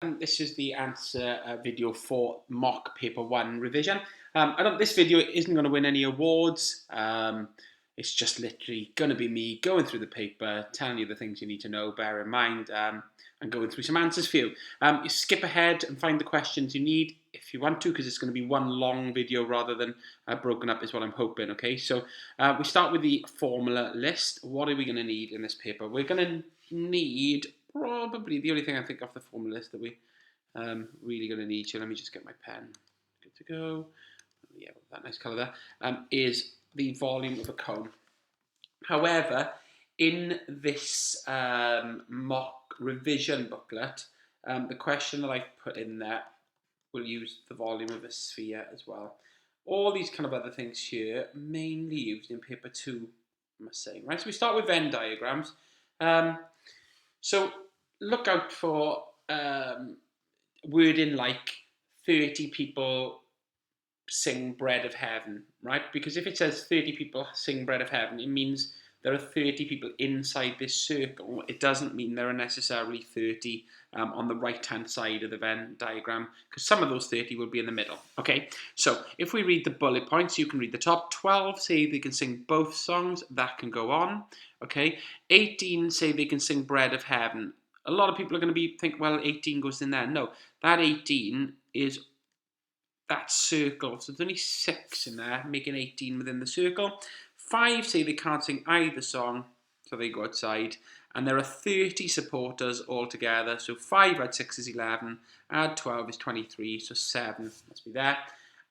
This is the answer video for mock paper 1 revision. This video isn't going to win any awards. It's just literally going to be me going through the paper, telling you the things you need to know, bear in mind, and going through some answers for you. You skip ahead and find the questions you need if you want to, because it's going to be one long video rather than broken up is what I'm hoping, okay? So we start with the formula list. What are we going to need in this paper? We're going to need probably the only thing I think off the formula list that we really going to need, so let me just get my pen, good to go, yeah, that nice colour there, is the volume of a cone. However, in this mock revision booklet, the question that I've put in there will use the volume of a sphere as well. All these kind of other things here, mainly used in paper 2, I must say. Right, so we start with Venn diagrams. So look out for wording like 30 people sing Bread of Heaven, right? Because if it says 30 people sing Bread of Heaven, it means there are 30 people inside this circle. It doesn't mean there are necessarily 30 on the right-hand side of the Venn diagram, because some of those 30 will be in the middle. Okay, so if we read the bullet points, you can read the top. 12 say they can sing both songs. That can go on. Okay, 18 say they can sing Bread of Heaven. A lot of people are going to think, well, 18 goes in there. No, that 18 is that circle. So there's only 6 in there, making 18 within the circle. 5 say they can't sing either song, so they go outside. And there are 30 supporters altogether. So 5 add 6 is 11, add 12 is 23, so 7 must be there.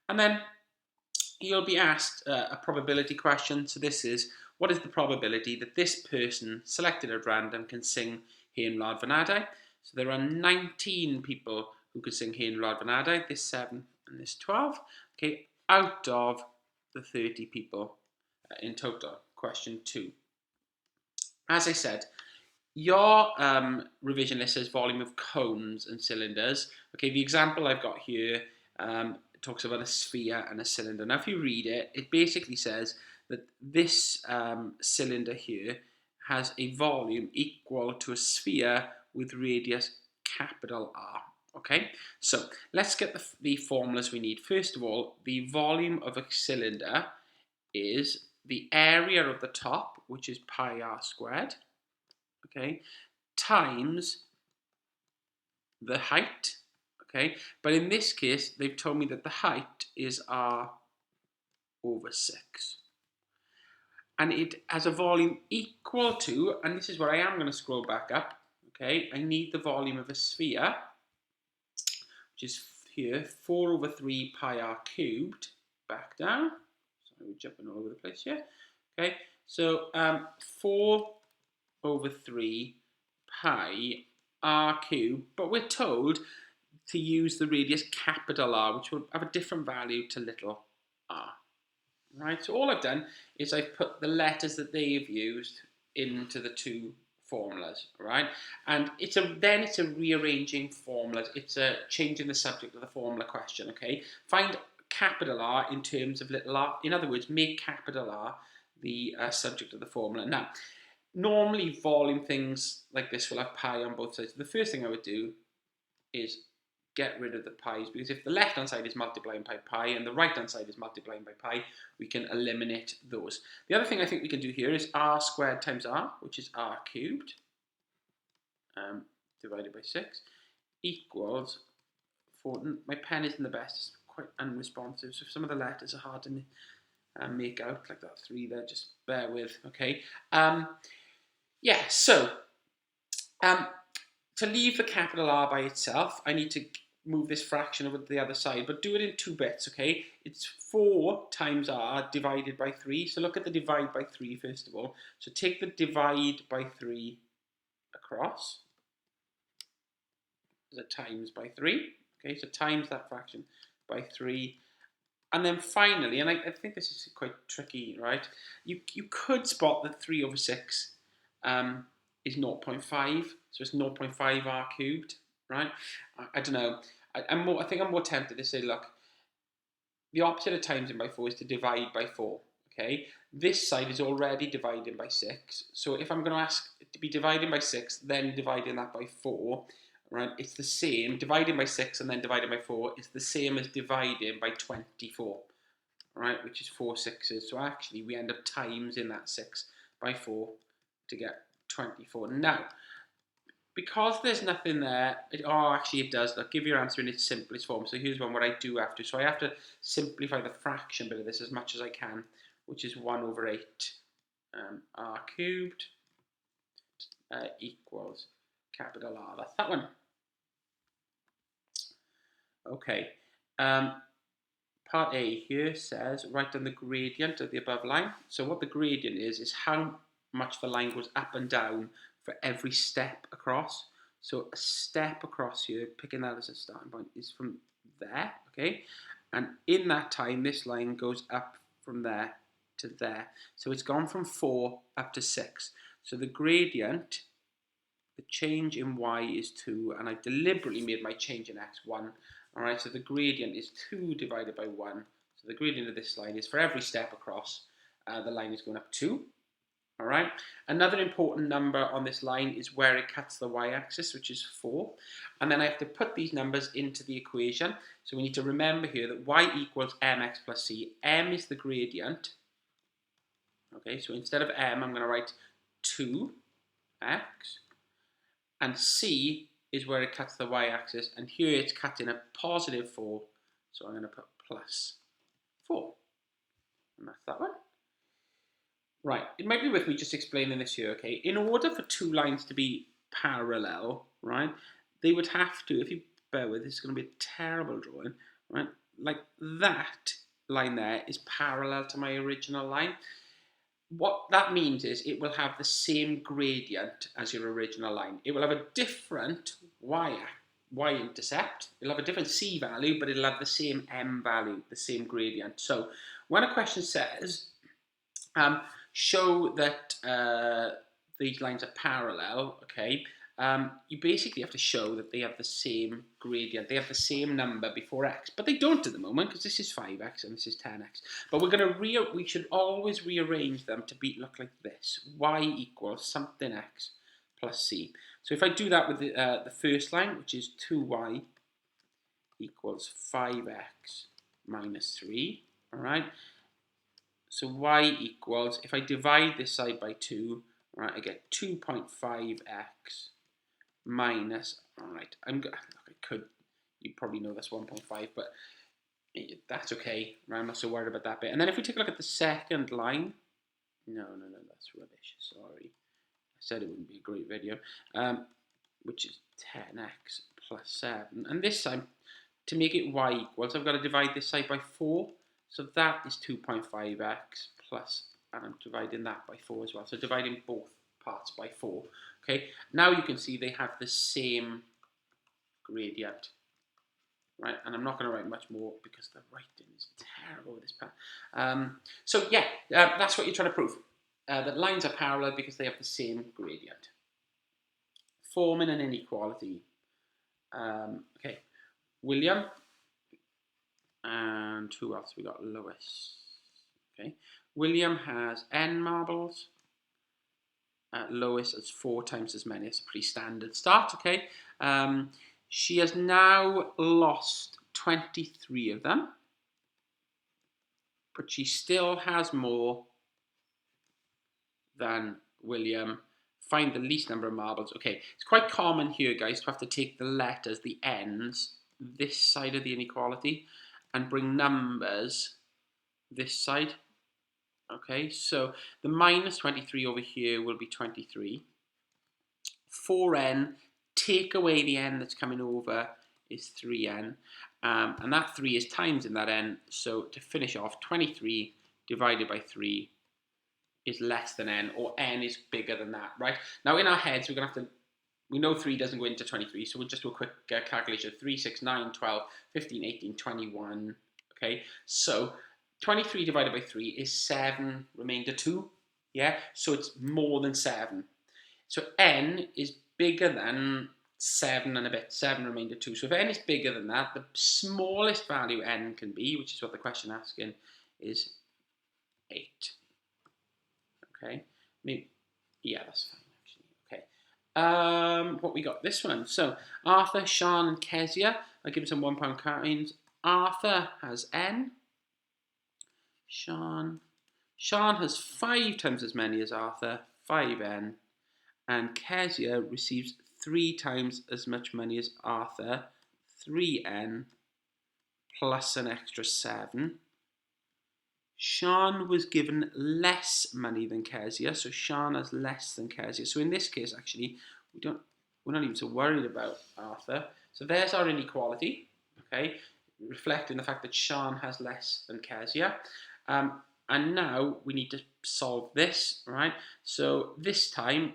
And then you'll be asked a probability question. So this is, what is the probability that this person selected at random can sing Hen Wlad Fy Nhadau? So there are 19 people who can sing Hen Wlad Fy Nhadau, this 7 and this 12, okay, out of the 30 people in total. Question 2. As I said, your revision list says volume of cones and cylinders. Okay, the example I've got here talks about a sphere and a cylinder. Now, if you read it, it basically says that this cylinder here has a volume equal to a sphere with radius capital R. Okay, so let's get the formulas we need. First of all, the volume of a cylinder is the area of the top, which is pi r squared, okay, times the height, okay, but in this case, they've told me that the height is r over 6. And it has a volume equal to, and this is where I am going to scroll back up, okay, I need the volume of a sphere, which is here, 4 over 3 pi r cubed, back down. Sorry, we're jumping all over the place here. Okay, so 4 over 3 pi r cubed, but we're told to use the radius capital R, which will have a different value to little r. Right, so all I've done is I've put the letters that they've used into the two formulas, right? And it's a rearranging formulas. It's a changing the subject of the formula question, okay? Find capital R in terms of little r. In other words, make capital R the subject of the formula. Now, normally volume things like this will have pi on both sides. The first thing I would do is get rid of the pi's, because if the left hand side is multiplying by pi and the right hand side is multiplying by pi, we can eliminate those. The other thing I think we can do here is r squared times r, which is r cubed, divided by 6, equals 4. My pen isn't the best, it's quite unresponsive, so some of the letters are hard to make out, like that 3 there, just bear with, okay. Yeah, so to leave the capital R by itself, I need to move this fraction over to the other side, but do it in 2 bits, okay? It's 4 times R divided by 3. So look at the divide by 3 first of all. So take the divide by 3 across as a times by 3. Okay, so times that fraction by 3. And then finally, and I think this is quite tricky, right? You could spot that 3 over 6 is 0.5, so it's 0.5 r cubed, right? I don't know. I think I'm more tempted to say, look, the opposite of timesing by 4 is to divide by 4, okay? This side is already dividing by 6, so if I'm going to ask it to be dividing by 6, then dividing that by 4, right? It's the same, dividing by 6 and then dividing by 4 is the same as dividing by 24, right? Which is 4 sixes. So actually we end up timesing that 6 by 4 to get 24. Now, because there's nothing there, actually it does. Look, give your answer in its simplest form. So here's what I do have to. So I have to simplify the fraction bit of this as much as I can, which is 1 over 8 r cubed equals capital R. That's that one. Okay. Part A here says write down the gradient of the above line. So what the gradient is how much the line goes up and down for every step across. So a step across here, picking that as a starting point, is from there, okay? And in that time, this line goes up from there to there. So it's gone from 4 up to 6. So the gradient, the change in y is 2, and I deliberately made my change in x 1. All right, so the gradient is 2 divided by 1. So the gradient of this line is for every step across, the line is going up 2. All right, another important number on this line is where it cuts the y-axis, which is 4. And then I have to put these numbers into the equation. So we need to remember here that y equals mx plus c. M is the gradient. Okay, so instead of m, I'm going to write 2x. And c is where it cuts the y-axis, and here it's cutting a positive 4, so I'm going to put plus 4, and that's that one. Right, it might be worth me just explaining this here, okay? In order for two lines to be parallel, right, they would have to, if you bear with, this is going to be a terrible drawing, right, like that line there is parallel to my original line. What that means is it will have the same gradient as your original line. It will have a different y-intercept. It'll have a different c value, but it'll have the same m value, the same gradient. So when a question says, show that these lines are parallel, okay, you basically have to show that they have the same gradient. They have the same number before x, but they don't at the moment because this is 5x and this is 10x. But we should always rearrange them to look like this. Y equals something x plus c. So if I do that with the first line, which is 2y equals 5x minus 3, all right? So y equals, if I divide this side by 2, all right, I get 2.5x minus, all right, you probably know that's 1.5, but that's okay, right? I'm not so worried about that bit. And then if we take a look at the second line, no, that's rubbish, sorry. I said it wouldn't be a great video, which is 10x plus 7. And this time, to make it y equals, I've got to divide this side by 4. So that is 2.5x plus, and I'm dividing that by 4 as well. So dividing both parts by 4. Okay, now you can see they have the same gradient, right? And I'm not going to write much more because the writing is terrible with this pen. So yeah, that's what you're trying to prove. That lines are parallel because they have the same gradient. Forming an inequality. Okay, William. And who else? We got Lois. Okay, William has n marbles. Lois has 4 times as many. It's a pretty standard start. Okay, she has now lost 23 of them, but she still has more than William. Find the least number of marbles. Okay, it's quite common here, guys, to have to take the letters, the n's, this side of the inequality, and bring numbers this side. Okay, so the minus 23 over here will be 23. 4n, take away the n that's coming over, is 3n. And that 3 is times in that n. So to finish off, 23 divided by 3 is less than n, or n is bigger than that, right? Now in our heads, we're going to have to, we know 3 doesn't go into 23, so we'll just do a quick calculation. 3, 6, 9, 12, 15, 18, 21. Okay, so 23 divided by 3 is 7 remainder 2. Yeah, so it's more than 7. So n is bigger than 7 and a bit, 7 remainder 2. So if n is bigger than that, the smallest value n can be, which is what the question asking, is 8. Okay, maybe, yeah, that's fine actually. Okay, What we got? This one. So Arthur, Sean, and Kezia. I give them some £1 coins. Arthur has N. Sean has 5 times as many as Arthur, 5N. And Kezia receives 3 times as much money as Arthur, 3N, plus an extra 7. Sean was given less money than Kezia, so Sean has less than Kezia. So in this case, actually, we're not even so worried about Arthur. So there's our inequality, okay, reflecting the fact that Sean has less than Kezia. And now we need to solve this, right? So this time,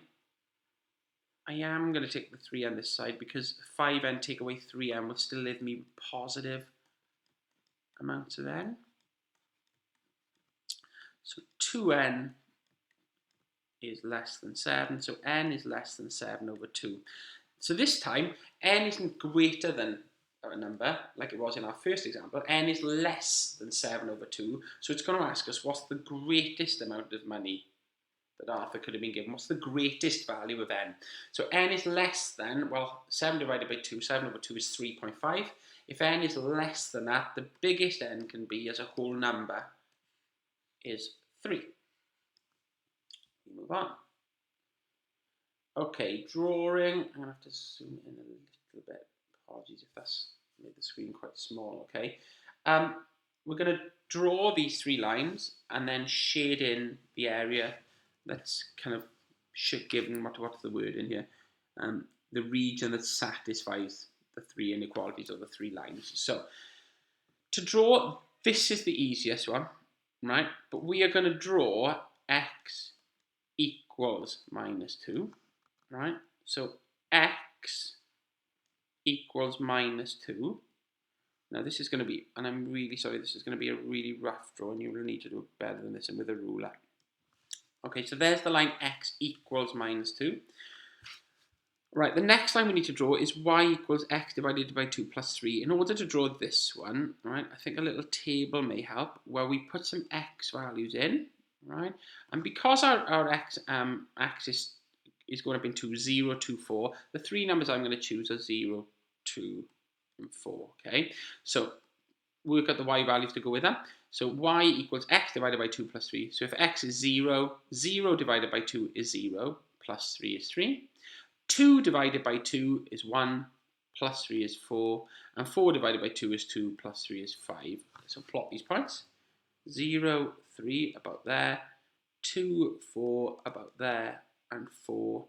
I am going to take the 3n this side because 5n take away 3n will still leave me positive amounts of n. So 2n is less than 7, so n is less than 7 over 2. So this time, n isn't greater than a number, like it was in our first example. N is less than 7 over 2, so it's going to ask us what's the greatest amount of money that Arthur could have been given. What's the greatest value of n? So n is less than, well, 7 divided by 2, 7 over 2 is 3.5. If n is less than that, the biggest n can be as a whole number is 3. We move on. Okay, drawing. I'm going to have to zoom in a little bit. Apologies if that's made the screen quite small, okay. We're going to draw these 3 lines and then shade in the area that's kind of given, what's the word in here? The region that satisfies the 3 inequalities or the 3 lines. So to draw, this is the easiest one, right? But we are going to draw x equals minus 2, right? So x equals minus 2. Now this is going to be, and I'm really sorry, this is going to be a really rough drawing. You will need to do it better than this and with a ruler. Okay, so there's the line x equals minus 2. Right, the next line we need to draw is y equals x divided by 2 plus 3. In order to draw this one, right, I think a little table may help where we put some x values in, right? And because our x axis is going up in 2, 0, 2, 4, the 3 numbers I'm going to choose are 0, 2, and 4, okay? So work out the y values to go with that. So y equals x divided by 2 plus 3. So if x is 0, 0 divided by 2 is 0, plus 3 is 3. 2 divided by 2 is 1, plus 3 is 4, and 4 divided by 2 is 2, plus 3 is 5. So plot these points. 0, 3, about there, 2, 4, about there, and 4,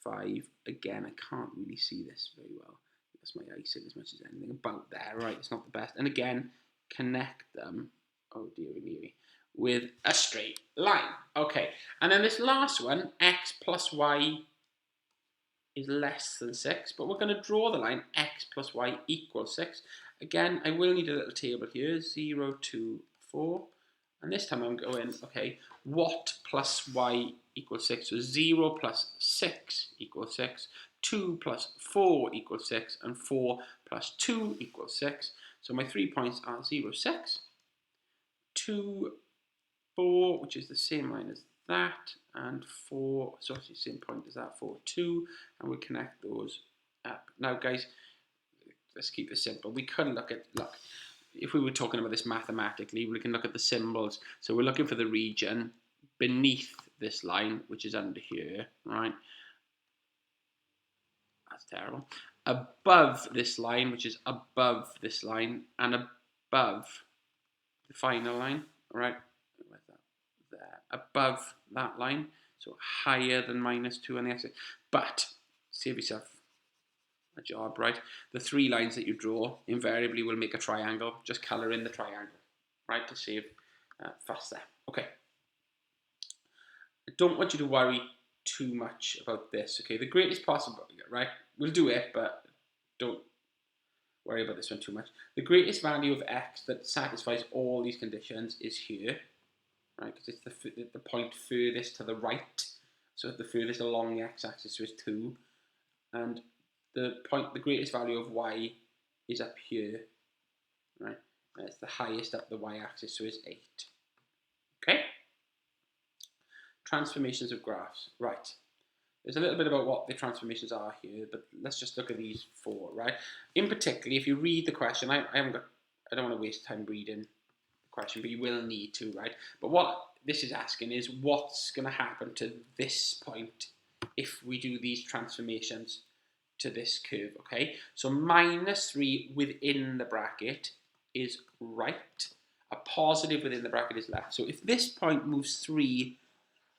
5. Again, I can't really see this very well. That's my eyesight as much as anything. About there, right? It's not the best. And again, connect them, oh dearie me, with a straight line. Okay, and then this last one, x plus y is less than 6, but we're going to draw the line x plus y equals 6. Again, I will need a little table here, 0, 2, 4. And this time I'm going, okay, what plus y equals 6? So 0 plus 6 equals 6. 2 plus 4 equals 6. And 4 plus 2 equals 6. So my 3 points are 0, 6. 2, 4, which is the same line as that, and 4, so it's the same point as that, 4, 2, and we connect those up. Now guys, let's keep this simple. We can look, if we were talking about this mathematically, we can look at the symbols. So we're looking for the region beneath this line, which is under here, right? That's terrible. Above this line, which is above this line, and above the final line, right? There, above that line, so higher than minus 2 on the x. But save yourself a job, right? The 3 lines that you draw invariably will make a triangle. Just colour in the triangle, right, to save faster. Okay. I don't want you to worry too much about this. Okay, the greatest possible, right? We'll do it, but don't worry about this one too much. The greatest value of x that satisfies all these conditions is here. Right, because it's the point furthest to the right, so the furthest along the x-axis is 2, and the greatest value of y is up here, right? And it's the highest up the y-axis, so it's 8. Okay. Transformations of graphs, right? There's a little bit about what the transformations are here, but let's just look at these four, right? In particular, if you read the question, I don't want to waste time reading the question, but you will need to, right? But what this is asking is what's going to happen to this point if we do these transformations to this curve, okay? So -3 within the bracket is right. A positive within the bracket is left. So if this point moves 3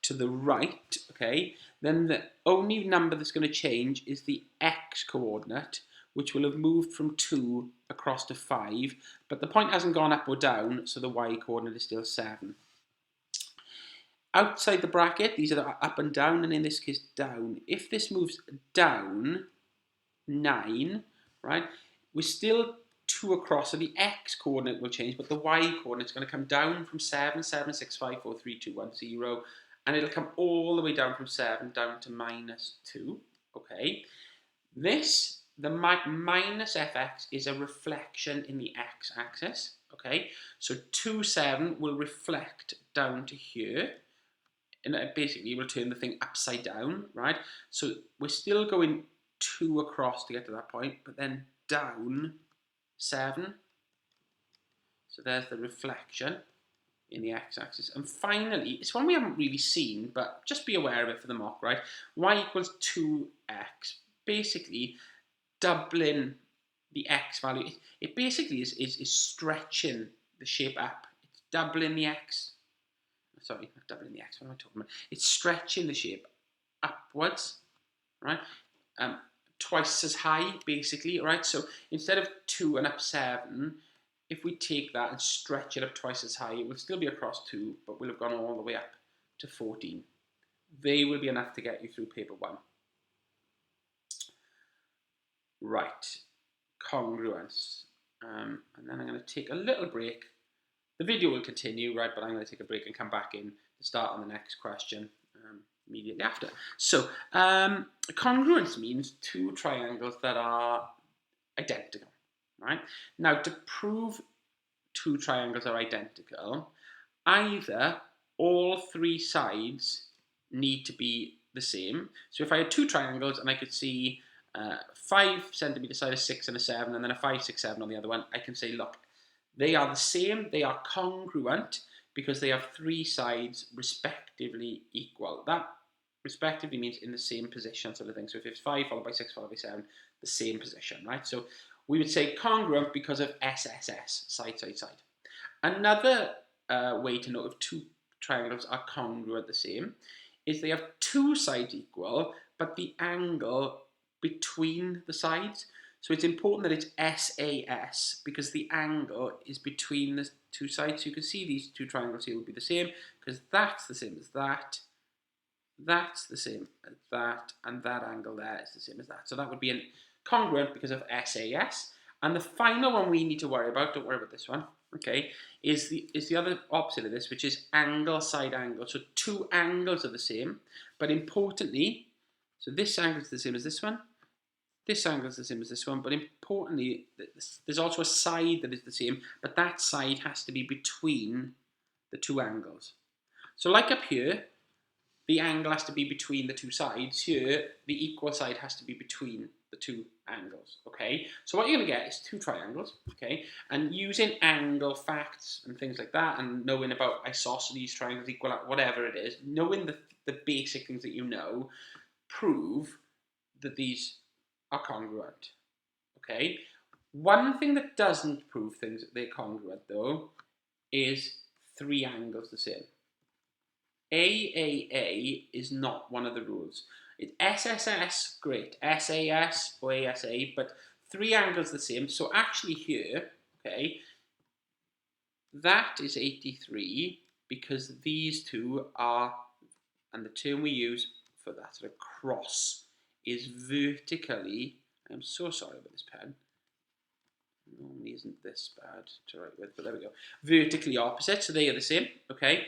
to the right, okay, then the only number that's going to change is the x coordinate, which will have moved from 2 across to 5, but the point hasn't gone up or down, so the y coordinate is still 7. Outside the bracket, these are the up and down, and in this case down. If this moves down 9, right, we're still 2 across, so the x coordinate will change, but the y coordinate is going to come down from 7, 7, 6, 5, 4, 3, 2, 1, 0, and it'll come all the way down from 7 down to -2, okay? This, the minus fx, is a reflection in the x-axis, okay? So 2, 7 will reflect down to here, and basically we'll turn the thing upside down, right? So we're still going 2 across to get to that point, but then down 7. So there's the reflection in the x-axis. And finally, it's one we haven't really seen, but just be aware of it for the mock, right? Y equals 2x. Basically, doubling the x value. It basically is stretching the shape up. It's doubling the x. Sorry, not doubling the x. What am I talking about? It's stretching the shape upwards, right? Twice as high, basically, right? So instead of 2 and up 7, if we take that and stretch it up twice as high, it will still be across 2, but we'll have gone all the way up to 14. They will be enough to get you through paper 1. Right, congruence. And then I'm going to take a little break. The video will continue, right, but I'm going to take a break and come back in to start on the next question immediately after. So, congruence means 2 triangles that are identical, right? Now, to prove 2 triangles are identical, either all 3 sides need to be the same. So if I had 2 triangles and I could see 5 centimeter side, a 6 and a 7, and then a 5, 6, 7 on the other one, I can say, look, they are the same, they are congruent, because they have 3 sides respectively equal. That respectively means in the same position, sort of thing. So if it's 5 followed by 6 followed by 7, the same position, right? So we would say congruent because of SSS, side, side, side. Another way to know if 2 triangles are congruent the same is they have 2 sides equal, but the angle between the sides. So it's important that it's SAS because the angle is between the 2 sides. So you can see these 2 triangles here will be the same because that's the same as that, that's the same as that, and that angle there is the same as that. So that would be congruent because of SAS. And the final one we need to worry about, don't worry about this one, okay, is the other opposite of this, which is angle, side angle. So 2 angles are the same, but importantly, so this angle is the same as this one, this angle is the same as this one, but importantly, there's also a side that is the same, but that side has to be between the 2 angles. So like up here, the angle has to be between the 2 sides. Here, the equal side has to be between the 2 angles, okay? So what you're going to get is 2 triangles, okay? And using angle facts and things like that, and knowing about isosceles, triangles, equal, whatever it is, knowing the basic things that you know, prove that these are congruent, okay? One thing that doesn't prove things that they're congruent, though, is 3 angles the same. AAA is not one of the rules. It's SSS, great, SAS or ASA, but 3 angles the same. So actually here, okay, that is 83 because these 2 are, and the term we use for that sort of cross is vertically, I'm so sorry about this pen, normally isn't this bad to write with, but there we go, vertically opposite, so they are the same, okay.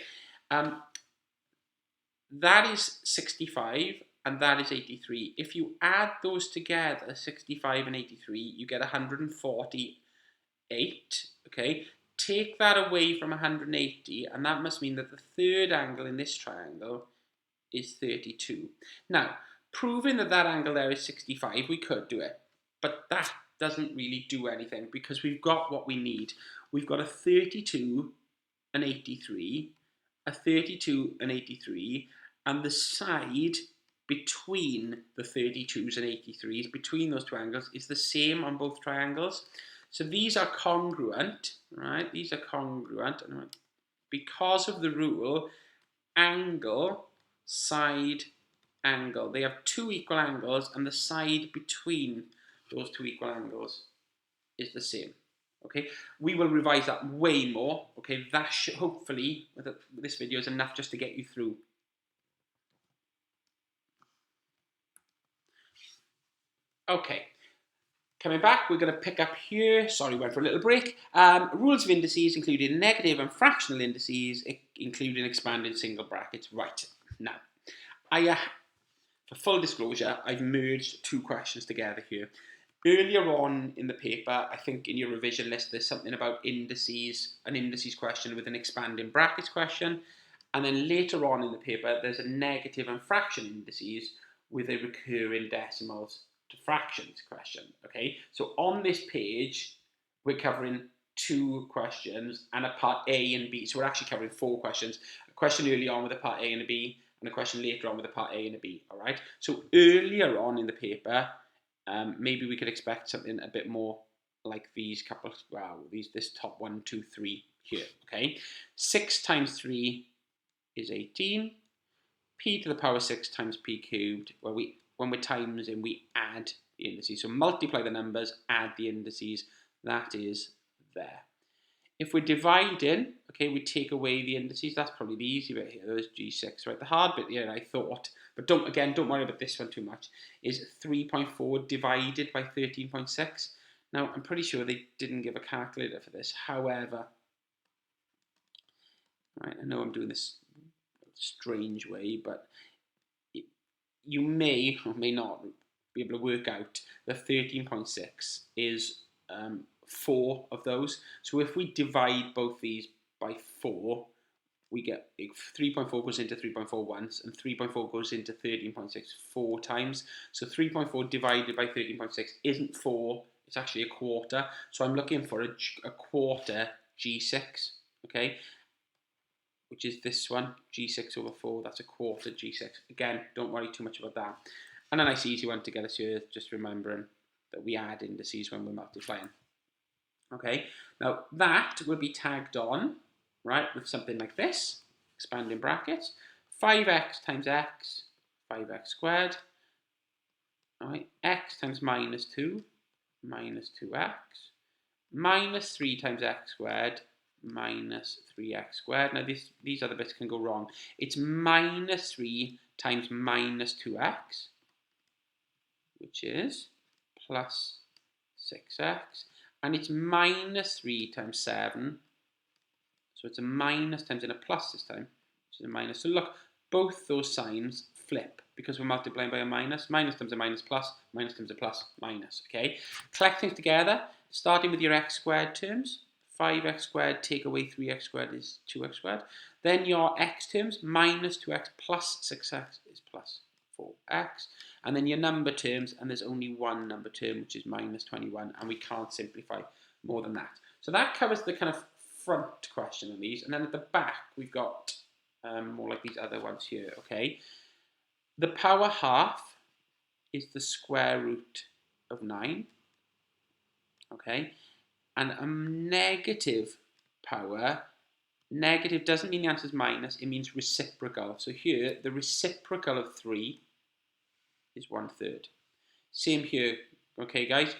That is 65 and that is 83. If you add those together, 65 and 83, you get 148, okay. Take that away from 180 and that must mean that the 3rd angle in this triangle is 32. Now, proving that that angle there is 65, we could do it. But that doesn't really do anything because we've got what we need. We've got a 32 and 83, a 32 and 83, and the side between the 32s and 83s, between those two angles, is the same on both triangles. So these are congruent, right? These are congruent. And because of the rule, angle, side, angle. They have two equal angles, and the side between those two equal angles is the same. Okay, we will revise that way more. Okay, that should hopefully, this video is enough just to get you through. Okay, coming back, we're going to pick up here. Sorry, went for a little break. Rules of indices, including negative and fractional indices, including expanded single brackets. Right, now, for full disclosure, I've merged two questions together here. Earlier on in the paper, I think in your revision list, there's something about indices, an indices question with an expanding brackets question. And then later on in the paper, there's a negative and fraction indices with a recurring decimals to fractions question. Okay, so on this page, we're covering two questions and a part A and B. So we're actually covering four questions. A question early on with a part A and a B, and a question later on with a part A and a B. All right. So earlier on in the paper, maybe we could expect something a bit more like these couple. Wow, this top 1, 2, 3 here. Okay. 6 times 3 is 18. P to the power 6 times p cubed. Where when we're timesing, we add the indices. So multiply the numbers, add the indices. That is there. If we're dividing, okay, we take away the indices. That's probably the easy bit here. There's G6, right? The hard bit here, I thought, but don't worry about this one too much, is 3.4 divided by 13.6. Now, I'm pretty sure they didn't give a calculator for this. However, right, I know I'm doing this strange way, but you may or may not be able to work out that 13.6 is 4 of those. So if we divide both these by 4, we get 3.4 goes into 3.4 once, and 3.4 goes into 13.6 4 times. So 3.4 divided by 13.6 isn't 4, it's actually a quarter. So I'm looking for a quarter G6, okay, which is this one, G6 over 4, that's a quarter G6. Again, don't worry too much about that. And a nice easy one to get us here, just remembering that we add indices when we're multiplying. Okay, now that will be tagged on, right, with something like this, expanding brackets, 5x times x, 5x squared, all right, x times minus 2, minus 2x, minus 3 times x squared, minus 3x squared. Now these other bits can go wrong. It's minus 3 times minus 2x, which is plus 6x. And it's minus 3 times 7. So it's a minus times in a plus this time, which is a minus. So look, both those signs flip because we're multiplying by a minus. Minus times a minus plus, minus times a plus, minus. Okay? Collect things together, starting with your x squared terms. 5x squared take away 3x squared is 2x squared. Then your x terms, minus 2x plus 6x is plus 4x. And then your number terms, and there's only one number term, which is minus 21, and we can't simplify more than that. So that covers the kind of front question on these, and then at the back, we've got more like these other ones here, okay? The power half is the square root of 9, okay? And a negative power, negative doesn't mean the answer is minus, it means reciprocal. So here, the reciprocal of 3 is 1/3. Same here, okay guys?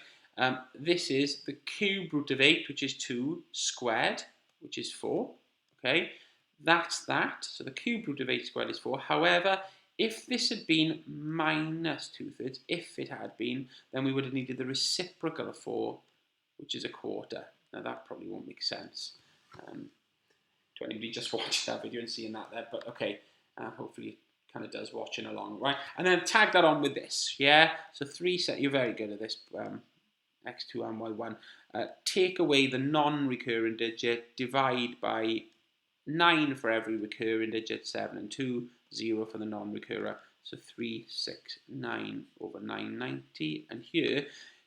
This is the cube root of 8, which is 2, squared, which is 4, okay? That's that, so the cube root of 8 squared is 4. However, if this had been minus 2/3, if it had been, then we would have needed the reciprocal of 4, which is a quarter. Now that probably won't make sense to anybody just watching that video and seeing that there, but okay, hopefully kind of does watching along, right? And then tag that on with this, yeah? So 3 set, you're very good at this, x2 and y1. Take away the non-recurring digit, divide by 9 for every recurring digit, 7 and 2, 0 for the non-recurrer. So 369 over 990. And here,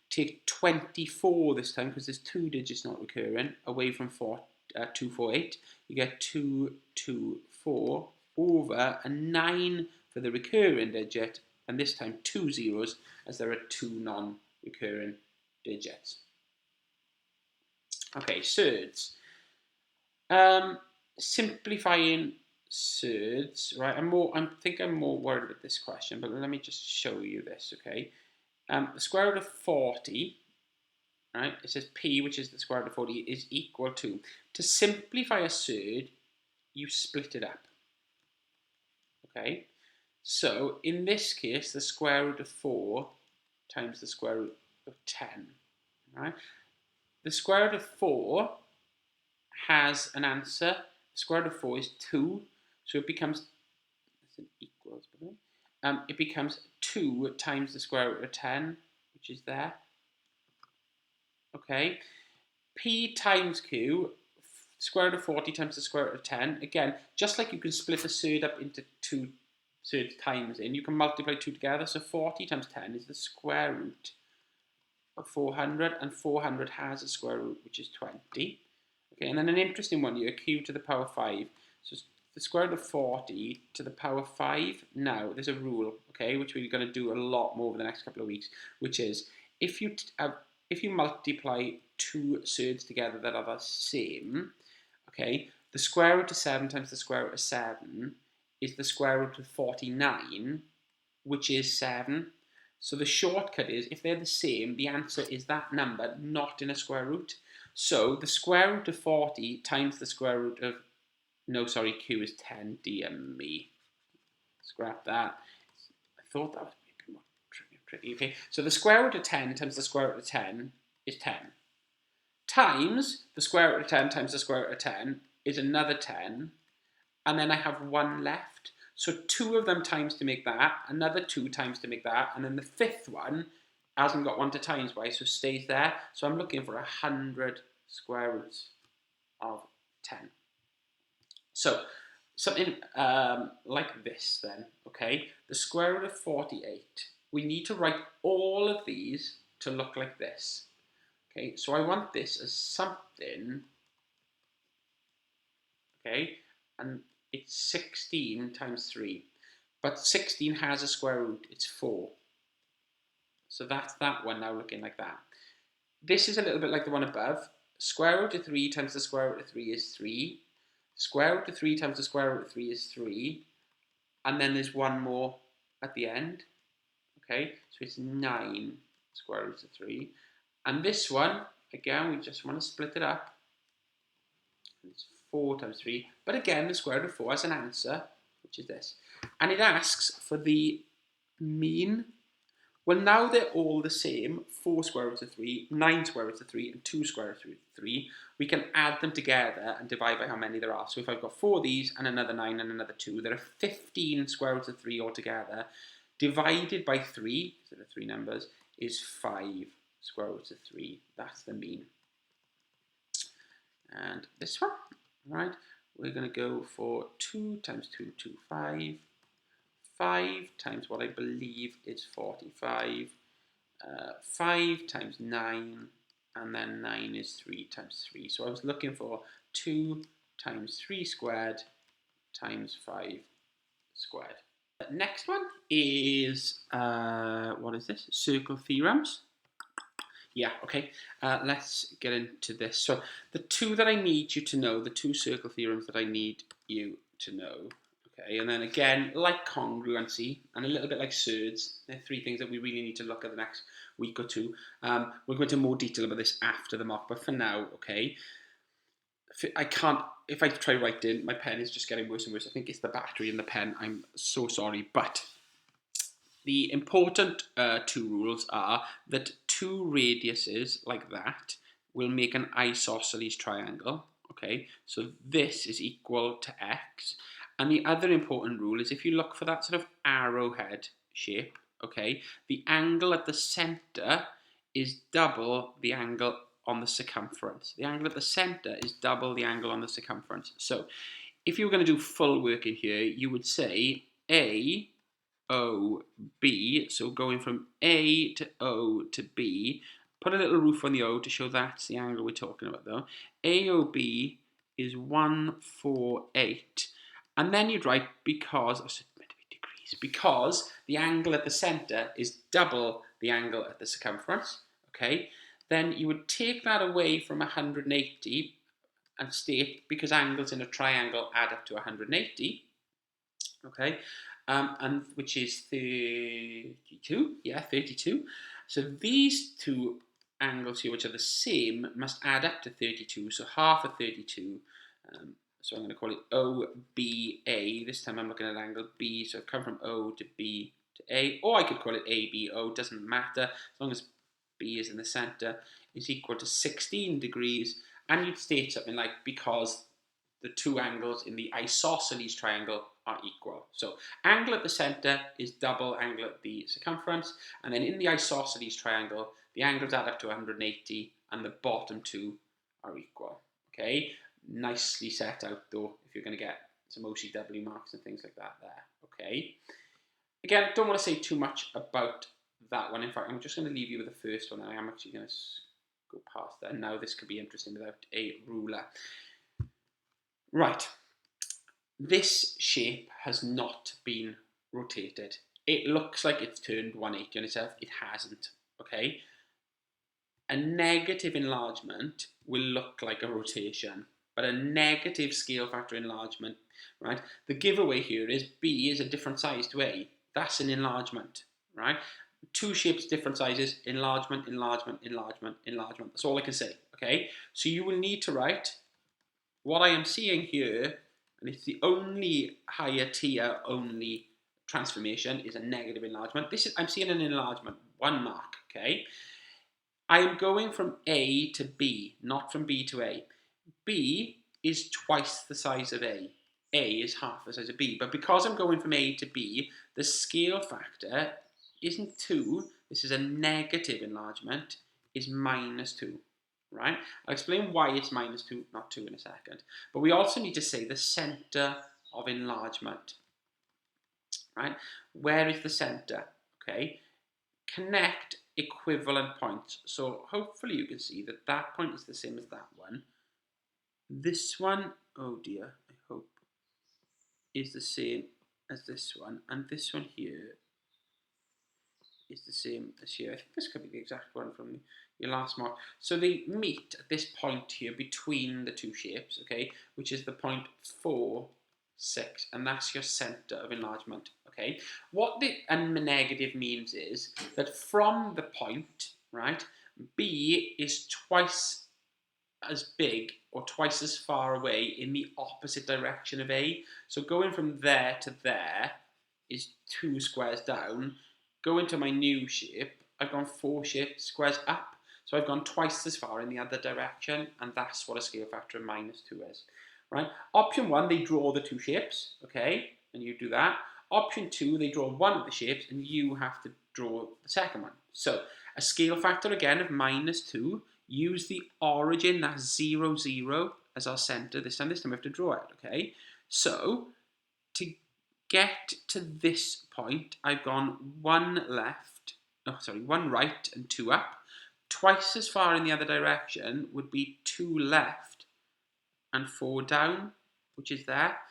take 24 this time, because there's 2 digits not recurring, away from 248. You get 224 over a 9 for the recurring digit, and this time 2 zeros, as there are 2 non-recurring digits. Okay, surds. Simplifying surds, right? I think I'm more worried about this question, but let me just show you this, okay? The square root of 40, right? It says P, which is the square root of 40, is equal to simplify a surd, you split it up, okay? So, in this case, the square root of 4 times the square root of 10, right? The square root of 4 has an answer. The square root of 4 is 2, so it becomes, that's an equals, it becomes 2 times the square root of 10, which is there. Okay, P times Q, square root of 40 times the square root of 10. Again, just like you can split a surd up into 2 surd times in, you can multiply 2 together. So 40 times 10 is the square root of 400, and 400 has a square root, which is 20. Okay, and then an interesting one here, Q to the power 5. So the square root of 40 to the power 5. Now, there's a rule, okay, which we're going to do a lot more over the next couple of weeks, which is if you multiply 2 surds together that are the same, okay, the square root of 7 times the square root of 7 is the square root of 49, which is 7. So the shortcut is, if they're the same, the answer is that number, not in a square root. So the square root of 40 times the square root of, no, sorry, Q is 10, dear me. Scrap that. I thought that was maybe more tricky. Okay, so the square root of 10 times the square root of 10 is 10. Times the square root of 10 times the square root of 10 is another 10. And then I have 1 left. So 2 of them times to make that, another 2 times to make that, and then the 5th one hasn't got 1 to times by, so stays there. So I'm looking for 100 square roots of 10. So something like this then, okay? The square root of 48. We need to write all of these to look like this. Okay, so I want this as something, okay, and it's 16 times 3. But 16 has a square root, it's 4. So that's that one now looking like that. This is a little bit like the one above. Square root of 3 times the square root of 3 is 3. Square root of 3 times the square root of 3 is 3. And then there's one more at the end. Okay, so it's 9 square roots of 3. And this one, again, we just want to split it up. It's 4 times 3. But again, the square root of 4 has an answer, which is this. And it asks for the mean. Well, now they're all the same. 4 square roots of 3, 9 square roots of 3, and 2 square roots of 3. We can add them together and divide by how many there are. So if I've got 4 of these and another 9 and another 2, there are 15 square roots of 3 altogether. Divided by 3, so there are 3 numbers, is 5 square roots of 3. That's the mean. And this one, right, we're going to go for 2 times 2, 2, 5. 5 times what I believe is 45. 5 times 9, and then 9 is 3 times 3. So I was looking for 2 times 3 squared times 5 squared. The next one is, what is this? Circle theorems. Yeah, okay, let's get into this. So the two that I need you to know, the 2 circle theorems that I need you to know, okay, and then again, like congruency and a little bit like surds, they're 3 things that we really need to look at the next week or 2. We'll go into more detail about this after the mock, but for now, okay, if I try writing, my pen is just getting worse and worse. I think it's the battery in the pen. I'm so sorry, but the important 2 rules are that 2 radiuses like that will make an isosceles triangle. Okay, so this is equal to x. And the other important rule is if you look for that sort of arrowhead shape, okay, the angle at the center is double the angle on the circumference. The angle at the center is double the angle on the circumference. So if you were going to do full work in here, you would say A, O, B, so going from A to O to B, put a little roof on the O to show that's the angle we're talking about though. AOB is 148. And then you'd write because, oh, so it's meant to be degrees, because the angle at the centre is double the angle at the circumference, okay? Then you would take that away from 180 and state, because angles in a triangle add up to 180, okay? And which is 32, yeah, 32. So these two angles here, which are the same, must add up to 32, so half of 32. So I'm going to call it OBA. This time I'm looking at angle B, so I've come from O to B to A, or I could call it ABO, doesn't matter, as long as B is in the centre, is equal to 16 degrees, and you'd state something like, because the two angles in the isosceles triangle are equal. So angle at the centre is double angle at the circumference, and then in the isosceles triangle, the angles add up to 180, and the bottom two are equal. Okay, nicely set out though, if you're going to get some OCW marks and things like that there. Okay, again, don't want to say too much about that one. In fact, I'm just going to leave you with the first one, and I am actually going to go past that. Now this could be interesting without a ruler. Right, this shape has not been rotated. It looks like it's turned 180 on itself. It hasn't, okay? A negative enlargement will look like a rotation, but a negative scale factor enlargement, right? The giveaway here is B is a different size to A. That's an enlargement, right? Two shapes, different sizes, enlargement, enlargement, enlargement, enlargement. That's all I can say, okay? So you will need to write what I am seeing here, and it's the only higher tier only transformation, is a negative enlargement. I'm seeing an enlargement, 1 mark, okay? I am going from A to B, not from B to A. B is twice the size of A. A is half the size of B, but because I'm going from A to B, the scale factor isn't 2, this is a negative enlargement, is -2. Right? I'll explain why it's -2, not 2 in a second. But we also need to say the centre of enlargement. Right? Where is the centre? Okay? Connect equivalent points. So hopefully you can see that that point is the same as that one. This one, oh dear, I hope, is the same as this one. And this one here is the same as here. I think this could be the exact one from your last mark. So they meet at this point here between the two shapes, okay, which is the point 4, 6, and that's your centre of enlargement, okay. What the negative means is that from the point, right, B is twice as big or twice as far away in the opposite direction of A. So going from there to there is 2 squares down. Go into my new shape, I've gone 4 squares up, so I've gone twice as far in the other direction, and that's what a scale factor of -2 is, right? Option 1, they draw the 2 shapes, okay, and you do that. Option 2, they draw one of the shapes, and you have to draw the second one. So, a scale factor, again, of -2, use the origin, that's 0, 0, as our centre. This time we have to draw it, okay? So, to get to this point, I've gone 1 right and 2 up. Twice as far in the other direction would be 2 left and 4 down, which is there.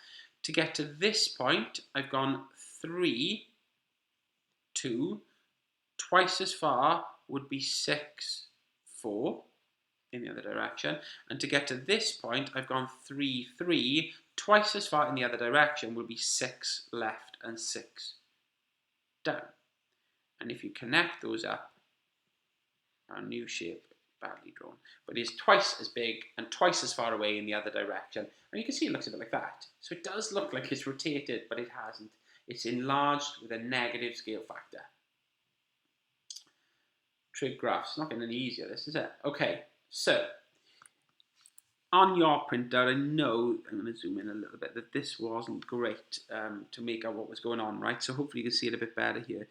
To get to this point, I've gone 3, 2. Twice as far would be 6, 4 in the other direction. And to get to this point, I've gone 3, 3. Twice as far in the other direction will be 6 left and 6 down. And if you connect those up, our new shape, badly drawn, but is twice as big and twice as far away in the other direction. And you can see it looks a bit like that. So it does look like it's rotated, but it hasn't. It's enlarged with a negative scale factor. Trig graphs, not getting any easier, this is it. Okay, so on your printer, I know, I'm going to zoom in a little bit, that this wasn't great to make out what was going on, right? So hopefully you can see it a bit better here.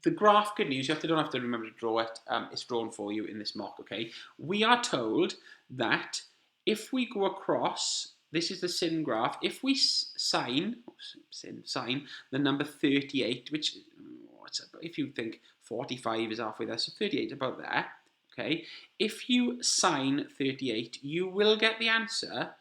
The graph, good news, don't have to remember to draw it. It's drawn for you in this mock, okay? We are told that if we go across this is the sin graph. If we sign the number 38, which, if you think 45 is halfway there, so 38 about there, okay? If you sine 38, you will get the answer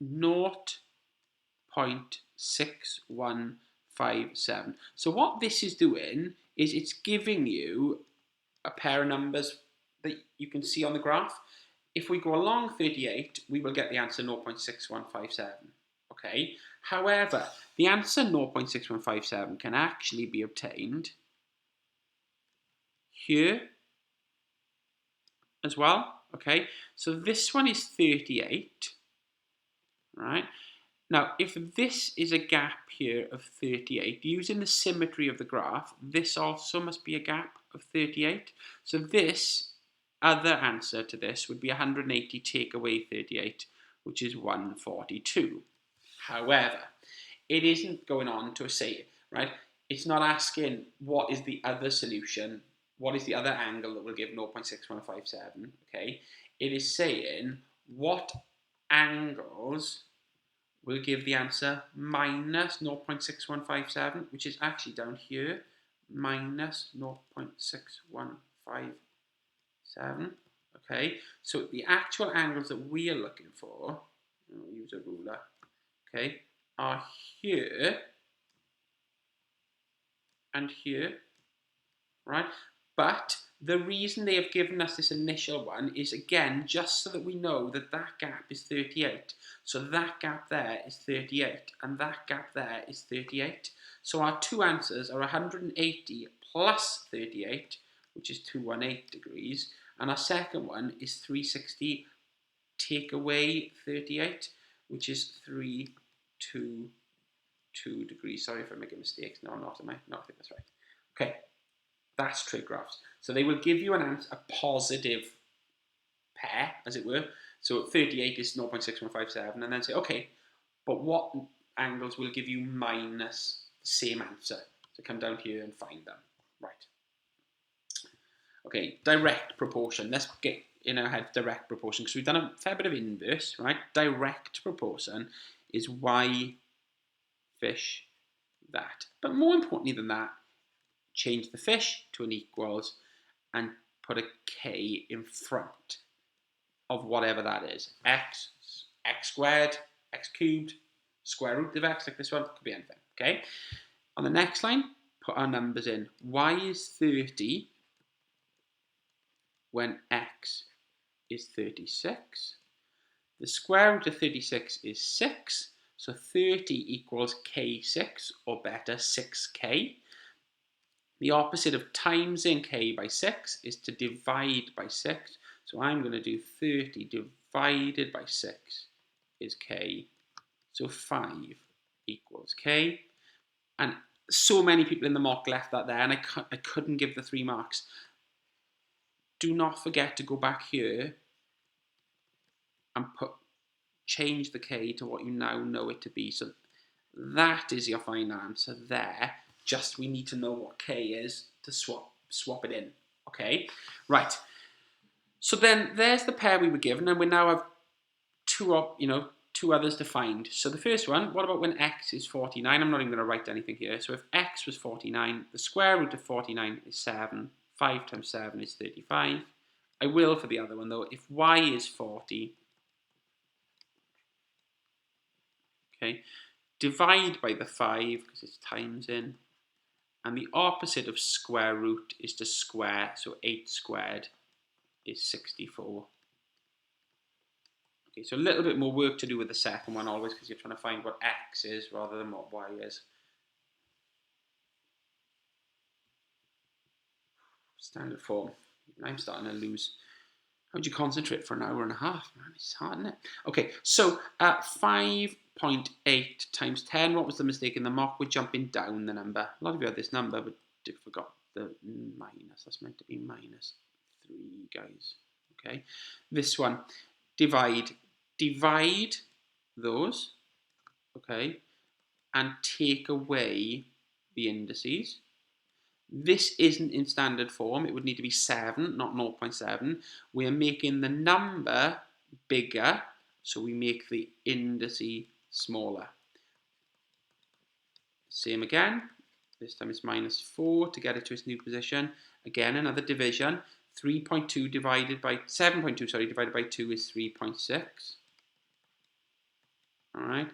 0.6157. So what this is doing is it's giving you a pair of numbers that you can see on the graph. If we go along 38, we will get the answer 0.6157. Okay. However, the answer 0.6157 can actually be obtained here as well. Okay. So this one is 38. Right. Now, if this is a gap here of 38, using the symmetry of the graph, this also must be a gap of 38. So this other answer to this would be 180 take away 38, which is 142. However, it isn't going on to say, right? It's not asking what is the other solution, what is the other angle that will give 0.6157, okay? It is saying what angles will give the answer minus 0.6157, which is actually down here, minus 0.6157, okay? So the actual angles that we are looking for, I'll use a ruler, okay, are here and here, right? But the reason they have given us this initial one is, again, just so that we know that that gap is 38. So that gap there is 38, and that gap there is 38. So our two answers are 180 plus 38, which is 218 degrees, and our second one is 360 take away 38, which is 322 degrees. Sorry if I'm making mistakes. No, I'm not, am I? No, I think that's right. Okay. That's trig graphs. So they will give you an answer, a positive pair, as it were. So 38 is 0.6157, and then say, okay, but what angles will give you minus the same answer? So come down here and find them. Right. Okay, direct proportion. Let's get in our head direct proportion, because we've done a fair bit of inverse, right? Direct proportion is y fish that. But more importantly than that, change the fish to an equals and put a k in front of whatever that is. X squared, x cubed, square root of x, like this one, could be anything, okay? On the next line, put our numbers in. Y is 30 when x is 36. The square root of 36 is 6, so 30 equals k6, or better, 6k. The opposite of timesing k by 6 is to divide by 6. So I'm going to do 30 divided by 6 is k. So 5 equals k. And so many people in the mock left that there, and I couldn't give the 3 marks. Do not forget to go back here and change the k to what you now know it to be. So that is your final answer there. Just we need to know what k is to swap it in. Okay, right. So then there's the pair we were given, and we now have two others to find. So the first one, what about when x is 49? I'm not even going to write anything here. So if x was 49, the square root of 49 is 7. 5 times 7 is 35. I will for the other one though. If y is 40, okay, divide by the 5 because it's times in. And the opposite of square root is to square, so 8 squared is 64. Okay, so a little bit more work to do with the second one always, because you're trying to find what x is rather than what y is. Standard form. I'm starting to lose. How would you concentrate for an hour and a half? Man, it's hard, isn't it? Okay, so 5.8 times 10. What was the mistake in the mock? We're jumping down the number. A lot of you had this number, but forgot the minus. That's meant to be minus 3, guys. Okay, this one. Divide those. Okay, and take away the indices. This isn't in standard form. It would need to be 7, not 0.7. We are making the number bigger, so we make the indice smaller. Same again, this time it's minus 4 to get it to its new position. Again, another division. 3.2 divided by 7.2, sorry, divided by 2 is 3.6. All right.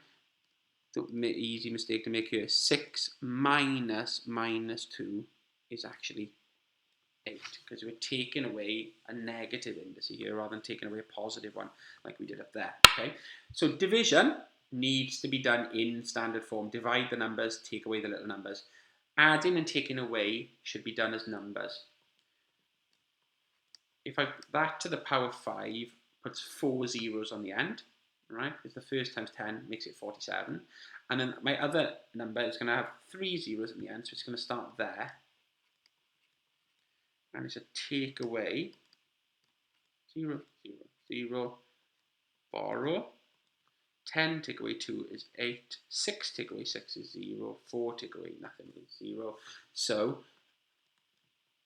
The easy mistake to make here. 6 minus minus 2 is actually 8, because we're taking away a negative indice here rather than taking away a positive one like we did up there. Okay. So division needs to be done in standard form. Divide the numbers, take away the little numbers. Adding and taking away should be done as numbers. If I put that to the power 5, puts 4 zeros on the end, right? Because the first times 10 makes it 47. And then my other number is going to have 3 zeros at the end, so it's going to start there. And it's a take away, 0, 0, 0, borrow. 10 take away 2 is 8, 6 take away 6 is 0, 4 take away nothing is 0. So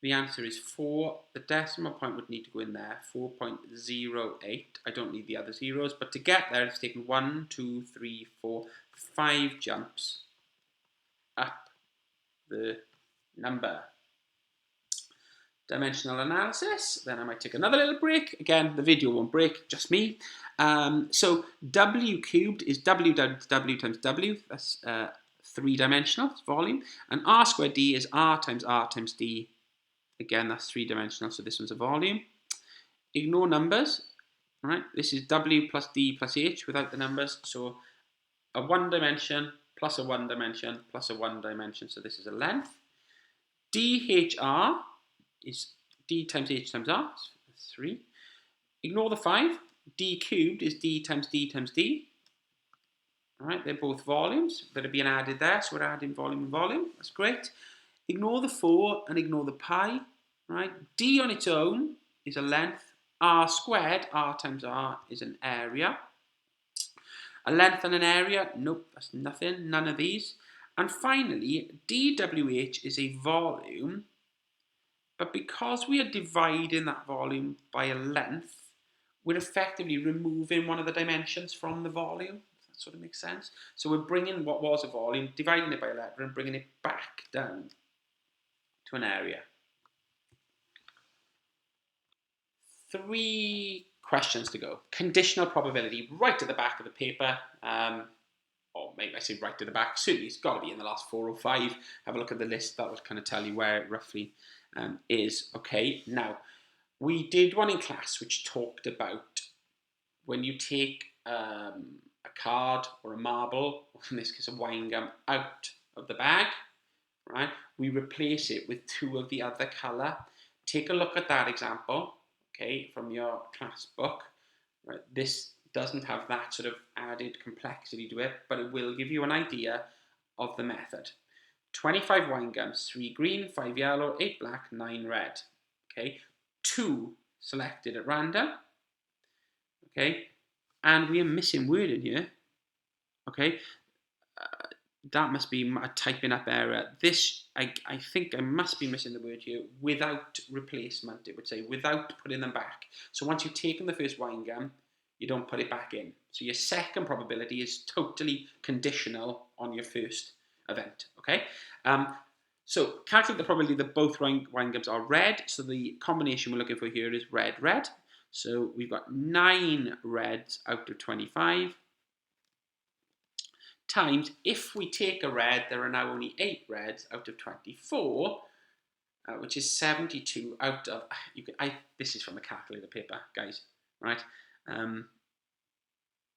the answer is 4. The decimal point would need to go in there, 4.08. I don't need the other zeros, but to get there, it's taken 1, 2, 3, 4, 5 jumps up the number. Dimensional analysis, then I might take another little break. Again, the video won't break, just me. So W cubed is W times W, that's 3-dimensional, it's volume. And R squared D is R times D. Again, that's 3-dimensional, so this one's a volume. Ignore numbers, all right? This is W plus D plus H without the numbers, so a 1 dimension plus a 1 dimension plus a 1 dimension, so this is a length. DHR is D times H times R, that's 3. Ignore the 5. D cubed is D times D times D. All right, they're both volumes that are being added there, so we're adding volume and volume. That's great. Ignore the 4 and ignore the pi. Right, D on its own is a length. R squared, R times R, is an area. A length and an area, nope, that's nothing, none of these. And finally, dWh is a volume, but because we are dividing that volume by a length, we're effectively removing one of the dimensions from the volume. That sort of makes sense. So we're bringing what was a volume, dividing it by a letter, and bringing it back down to an area. 3 questions to go. Conditional probability, right at the back of the paper. Or maybe I say right to the back. Certainly it's got to be in the last 4 or 5. Have a look at the list. That will kind of tell you where it roughly is. Okay, now, we did one in class which talked about when you take a card or a marble, or in this case a wine gum, out of the bag, right? We replace it with 2 of the other colour. Take a look at that example, okay, from your class book. Right? This doesn't have that sort of added complexity to it, but it will give you an idea of the method. 25 wine gums, 3 green, 5 yellow, 8 black, 9 red. Okay, 2 selected at random. Okay, and we are missing word in here. Okay, that must be a typing up error. This, I think I must be missing the word here. Without replacement, it would say, without putting them back. So once you've taken the first wine gum, you don't put it back in. So your second probability is totally conditional on your first event, okay? So calculate the probability that both wine gums are red. So the combination we're looking for here is red, red. So we've got 9 reds out of 25. Times, if we take a red, there are now only 8 reds out of 24, which is 72 out of, this is from the calculator paper, guys, right?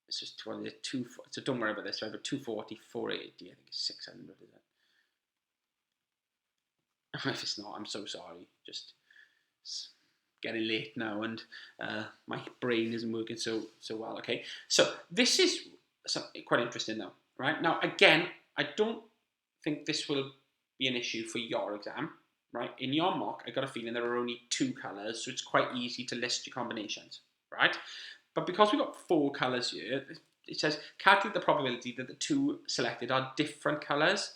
It's just 2, so don't worry about this, right? But 240, 480, I think it's 600, is it? If it's not, I'm so sorry. Just getting late now, and my brain isn't working so well. Okay, so this is quite interesting, though. Right now, again, I don't think this will be an issue for your exam. Right, in your mock, I got a feeling there are only 2 colours, so it's quite easy to list your combinations. Right, but because we've got 4 colours here, it says calculate the probability that the 2 selected are different colours.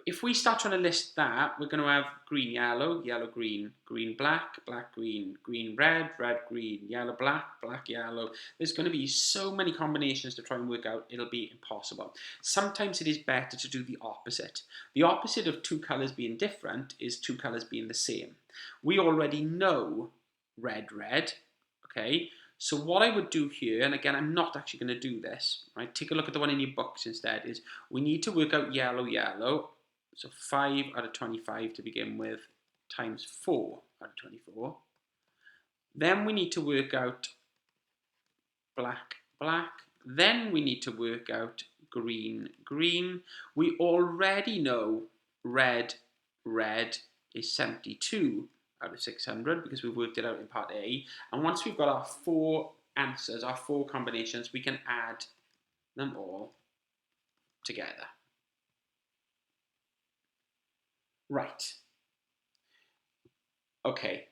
If we start trying to list that, we're going to have green, yellow, yellow, green, green, black, black, green, green, red, red, green, yellow, black, black, yellow. There's going to be so many combinations to try and work out, it'll be impossible. Sometimes it is better to do the opposite. The opposite of two colours being different is two colours being the same. We already know red, red, okay? So what I would do here, and again, I'm not actually going to do this, right? Take a look at the one in your books instead, is we need to work out yellow, yellow. So 5 out of 25 to begin with, times 4 out of 24. Then we need to work out black, black. Then we need to work out green, green. We already know red, red is 72 out of 600 because we've worked it out in part A. And once we've got our 4 answers, our 4 combinations, we can add them all together. Right. Okay.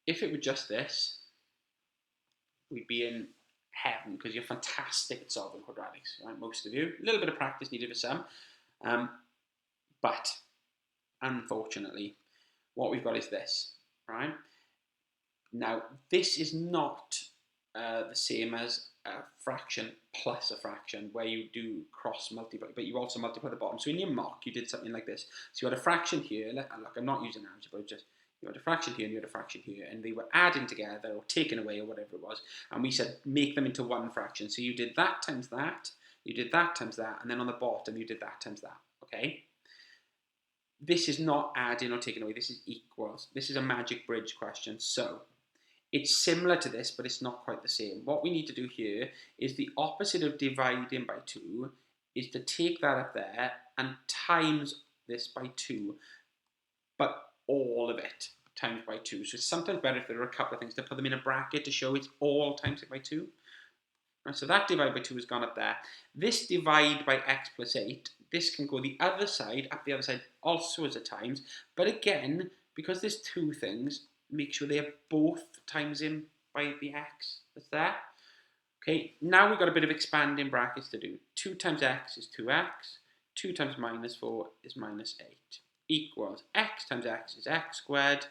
If it were just this, we'd be in heaven because you're fantastic at solving quadratics, right? Most of you. A little bit of practice needed for some. But unfortunately, what we've got is this, right? Now, this is not the same as a fraction plus a fraction where you do cross multiply, but you also multiply the bottom. So in your mock, you did something like this. So you had a fraction here, look, I'm not using algebra, just you had a fraction here and you had a fraction here, and they were adding together or taken away or whatever it was, and we said make them into one fraction. So you did that times that, you did that times that, and then on the bottom you did that times that, okay? This is not adding or taking away, this is equals. This is a magic bridge question, so it's similar to this, but it's not quite the same. What we need to do here is the opposite of dividing by 2 is to take that up there and times this by 2, but all of it times by 2. So it's sometimes better if there are a couple of things to put them in a bracket to show it's all times it by 2. Right, so that divide by 2 has gone up there. This divide by x plus 8, this can go the other side, up the other side also as a times, but again, because there's 2 things, make sure they are both times in by the x that's there. Okay, now we've got a bit of expanding brackets to do. 2 times x is 2x, 2 times minus 4 is minus 8, equals x times x is x squared,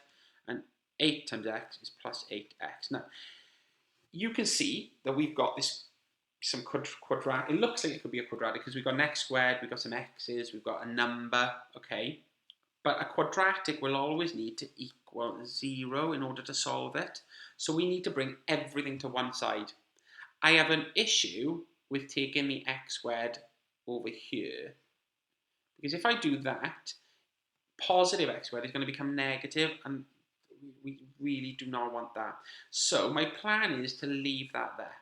and 8 times x is plus 8x. Now, you can see that we've got this, some quadratic, it looks like it could be a quadratic because we've got an x squared, we've got some x's, we've got a number, okay? But a quadratic will always need to equal 0 in order to solve it. So we need to bring everything to one side. I have an issue with taking the x squared over here. Because if I do that, positive x squared is going to become negative, and we really do not want that. So my plan is to leave that there.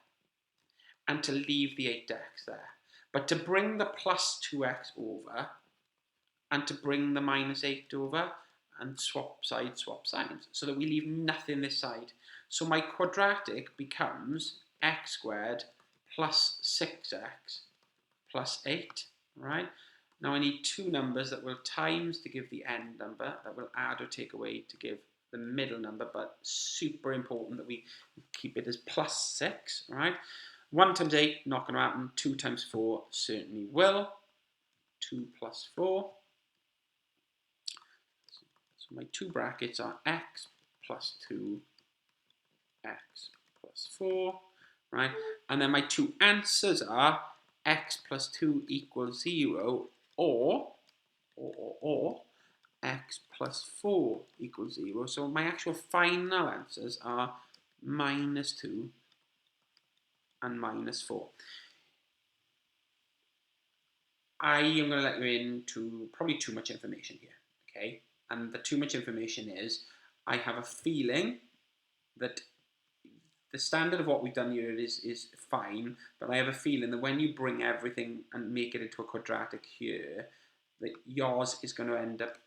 And to leave the 8x there. But to bring the plus 2x over, and to bring the minus 8 over, and swap sides, so that we leave nothing this side. So my quadratic becomes x squared plus 6x plus 8, right? Now I need 2 numbers that will times to give the end number, that will add or take away to give the middle number, but super important that we keep it as plus 6, right? 1 times 8, not going to happen. 2 times 4 certainly will. 2 plus 4. So my 2 brackets are x plus 2, x plus 4, right? And then my 2 answers are x plus 2 equals 0, or x plus 4 equals 0. So my actual final answers are minus 2 and minus 4. I am going to let you into probably too much information here, okay? And the too much information is, I have a feeling that the standard of what we've done here is fine, but I have a feeling that when you bring everything and make it into a quadratic here, that yours is going to end up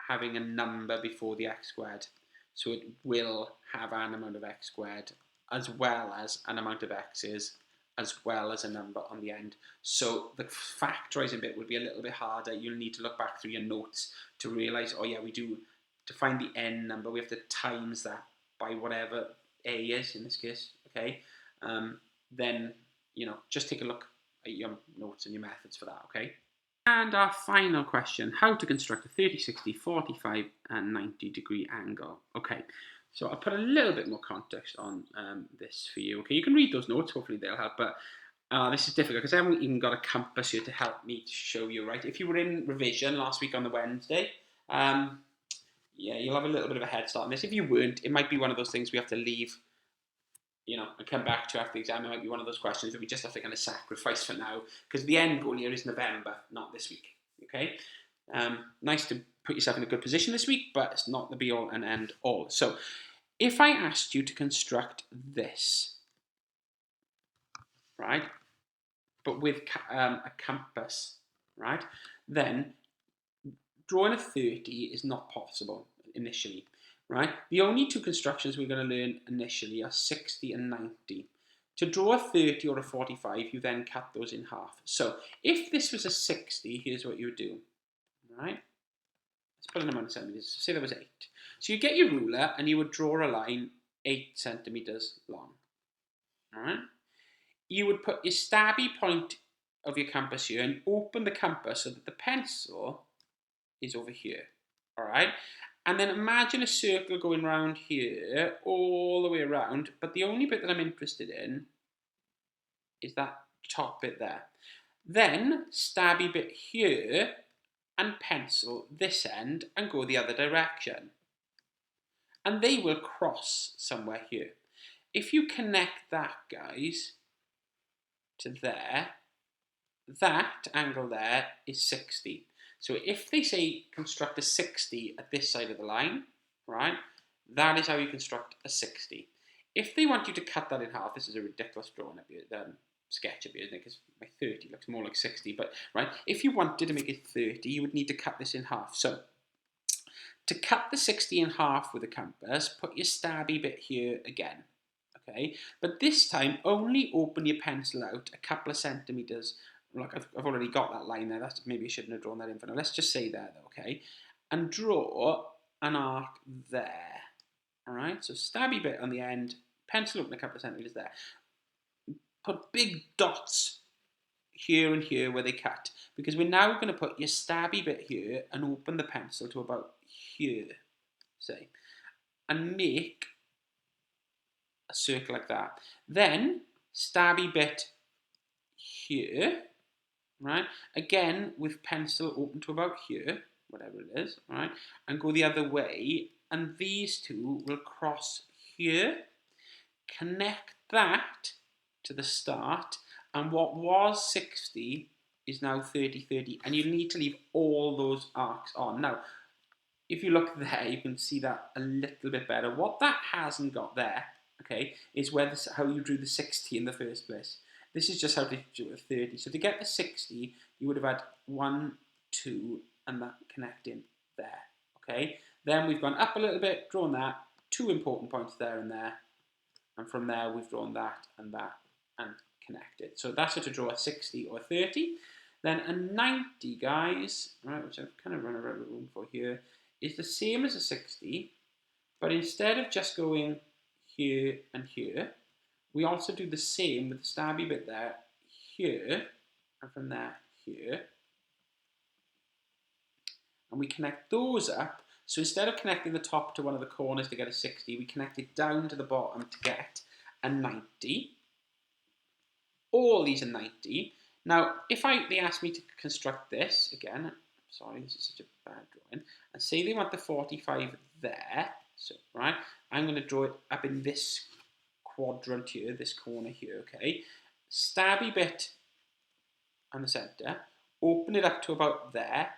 having a number before the x squared. So it will have an amount of x squared, as well as an amount of x's, as well as a number on the end. So the factorising bit will be a little bit harder. You'll need to look back through your notes to realise, oh yeah, we do, to find the n number, we have to times that by whatever a is in this case, okay? Then, you know, just take a look your notes and your methods for that, okay? And our final question, how to construct a 30, 60, 45 and 90 degree angle. Okay, so I'll put a little bit more context on this for you. Okay, you can read those notes, hopefully they'll help, but this is difficult because I haven't even got a compass here to help me to show you, right? If you were in revision last week on the Wednesday, yeah, you'll have a little bit of a head start on this. If you weren't, it might be one of those things we have to leave, you know, and come back to after the exam. It might be one of those questions that we just have to kind of sacrifice for now, because the end goal here is November, not this week, okay? Nice to put yourself in a good position this week, but it's not the be-all and end-all. So if I asked you to construct this, right, but with a compass, right, then drawing a 30 is not possible initially. Right? The only two constructions we're going to learn initially are 60 and 90. To draw a 30 or a 45, you then cut those in half. So if this was a 60, here's what you would do. Right? Let's put an amount of centimeters. Say that was 8. So you get your ruler and you would draw a line 8 centimeters long. All right? You would put your stabby point of your compass here and open the compass so that the pencil is over here. All right? And then imagine a circle going round here, all the way around, but the only bit that I'm interested in is that top bit there. Then stabby bit here and pencil this end and go the other direction. And they will cross somewhere here. If you connect that, guys, to there, that angle there is 60. So if they say construct a 60 at this side of the line, right, that is how you construct a 60. If they want you to cut that in half, this is a ridiculous drawing up here, sketch up here, isn't it? Because my 30 looks more like 60, but right, if you wanted to make it 30, you would need to cut this in half. So to cut the 60 in half with a compass, put your stabby bit here again, okay? But this time, only open your pencil out a couple of centimeters. Like I've already got that line there. That's, maybe I shouldn't have drawn that in for now. Let's just say there, though, okay? And draw an arc there. All right? So stabby bit on the end, pencil open a couple of centimeters there. Put big dots here and here where they cut, because we're now going to put your stabby bit here and open the pencil to about here, say, and make a circle like that. Then stabby bit here, right? Again, with pencil open to about here, whatever it is, right? And go the other way, and these two will cross here, connect that to the start, and what was 60 is now 30, 30, and you need to leave all those arcs on. Now, if you look there, you can see that a little bit better. What that hasn't got there, okay, is where this, how you drew the 60 in the first place. This is just how to do a 30. So to get the 60, you would have had 1, 2, and that connecting there, okay? Then we've gone up a little bit, drawn that, 2 important points there and there, and from there we've drawn that and connected. So that's how to draw a 60 or 30. Then a 90, guys, right, which I've kind of run around the room for here, is the same as a 60, but instead of just going here and here, we also do the same with the stabby bit there, here, and from there, here. And we connect those up. So instead of connecting the top to one of the corners to get a 60, we connect it down to the bottom to get a 90. All these are 90. Now, if they ask me to construct this, again, sorry, this is such a bad drawing, and say they want the 45 there, so, right, I'm going to draw it up in this quadrant here, this corner here, okay? Stabby bit on the centre, open it up to about there,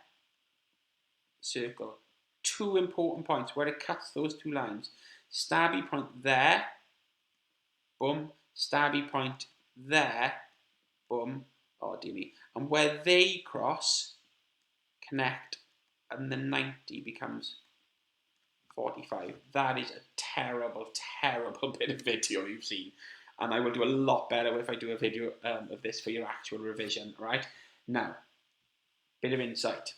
circle. 2 important points where it cuts those 2 lines. Stabby point there, boom, stabby point there, boom, oh dear me. And where they cross, connect, and the 90 becomes 45. That is a terrible, terrible bit of video you've seen. And I will do a lot better if I do a video of this for your actual revision, right? Now, bit of insight.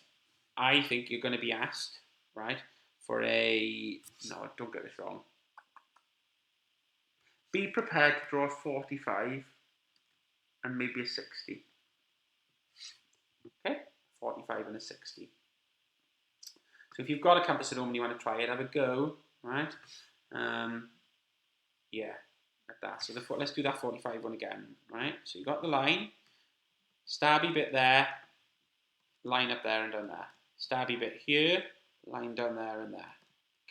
I think you're going to be asked, right, for a, no, don't get this wrong. Be prepared to draw a 45 and maybe a 60. 45 and a 60. So if you've got a compass at home and you want to try it, have a go, right? Yeah, like that. So let's do that 45 one again, right? So you got the line, stabby bit there, line up there and down there. Stabby bit here, line down there and there.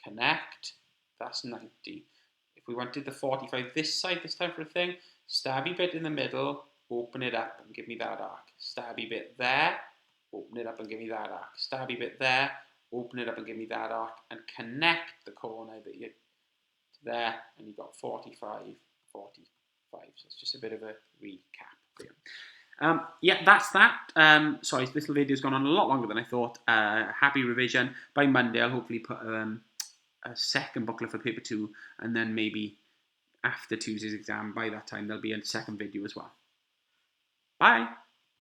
Connect, that's 90. If we wanted the 45 this side this time for a thing, stabby bit in the middle, open it up and give me that arc. Stabby bit there, open it up and give me that arc. Stabby bit there, open it up and give me that arc, and connect the corner that you to there, and you've got 45, 45. So it's just a bit of a recap. Yeah, that's that. Sorry, this little video's gone on a lot longer than I thought. Happy revision. By Monday, I'll hopefully put a second booklet for paper 2, and then maybe after Tuesday's exam, by that time, there'll be a second video as well. Bye.